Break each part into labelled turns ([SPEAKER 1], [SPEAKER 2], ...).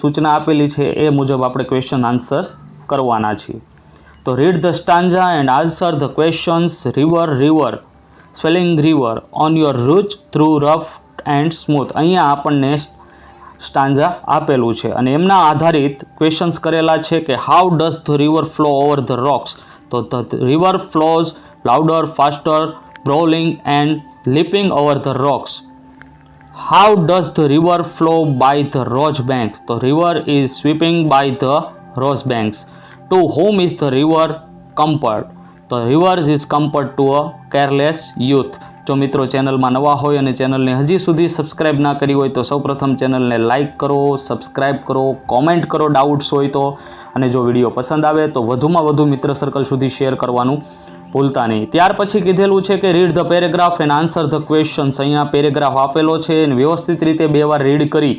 [SPEAKER 1] સૂચના આપેલી છે એ મુજબ આપણે ક્વેશ્ચન આન્સર્સ કરવાના છીએ. તો read the stanza and answer the questions. River spelling river on your route through rough and smooth. અહીંયા આપણને સ્ટાન્ઝા આપેલું છે અને એમના આધારિત ક્વેશ્ચન્સ કરેલા છે કે how does the river flow over the rocks. તો the river flows louder, faster, brawling and leaping over the rocks. How does the river flow by the rose banks. તો river is sweeping by the rose banks. To whom is the river compared? તો river is compared to a careless youth. જો મિત્રો ચેનલમાં નવા હોય અને ચેનલને હજી સુધી સબસ્ક્રાઇબ ના કરી હોય તો સૌપ્રથમ ચેનલને લાઇક કરો, સબસ્ક્રાઇબ કરો, કોમેન્ટ કરો ડાઉટ્સ હોય તો, અને જો વિડીયો પસંદ આવે તો વધુમાં વધુ મિત્ર સર્કલ સુધી શેર કરવાનું ભૂલતા નહીં. ત્યાર પછી કીધેલું છે કે read the paragraph and answer the questions. અહીંયા પેરેગ્રાફ આપેલો છે અને વ્યવસ્થિત રીતે 2 વાર રીડ કરી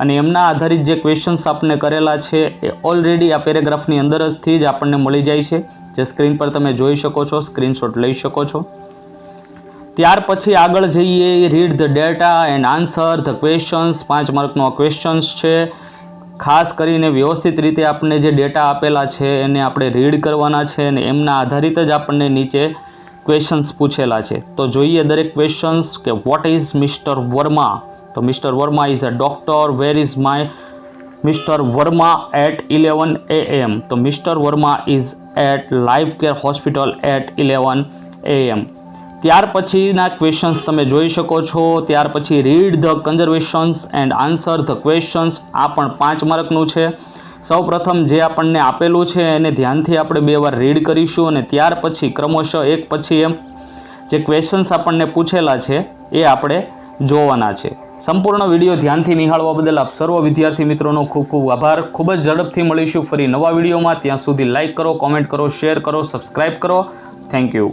[SPEAKER 1] અને એમના આધારિત જે ક્વેશ્ચન્સ આપણને કરેલા છે એ ઓલરેડી આ પેરેગ્રાફની અંદરથી જ આપણને મળી જાય છે, જે સ્ક્રીન પર તમે જોઈ શકો છો, સ્ક્રીનશોટ લઈ શકો છો. ત્યાર પછી આગળ જઈએ. Read the data and answer the questions. 5 માર્કનો આ ક્વેશ્ચન્સ છે. ખાસ કરીને વ્યવસ્થિત રીતે આપણને જે ડેટા આપેલા છે એને આપણે રીડ કરવાના છે અને એમના આધારિત જ આપણને નીચે ક્વેશ્ચન્સ પૂછેલા છે. તો જોઈએ દરેક ક્વેશ્ચન્સ કે વોટ ઇઝ મિસ્ટર વર્મા. તો mister Verma is a doctor. Where is my mister Verma at 11 AM. તો mister Verma is at life care hospital at 11 AM. ત્યાર પછીના ક્વેશ્ચન્સ તમે જોઈ શકો છો. ત્યાર પછી read the conversations and answer the questions. આ પણ 5 માર્કનું છે. સૌપ્રથમ જે આપણને આપેલું છે એને ધ્યાનથી આપણે 2 વાર રીડ કરીશું અને ત્યાર પછી ક્રમશઃ એક પછી એમ જે ક્વેશ્ચન્સ આપણને પૂછેલા છે એ આપણે જોવાના છે. સંપૂર્ણ વિડીયો ધ્યાનથી નિહાળવા બદલ આપ સર્વ વિદ્યાર્થી મિત્રોનો ખૂબ ખૂબ આભાર. ખૂબ જ ઝડપથી મળીશું ફરી નવા વિડીયોમાં. ત્યાં સુધી લાઇક કરો, કોમેન્ટ કરો, શેર કરો, સબસ્ક્રાઈબ કરો. Thank you.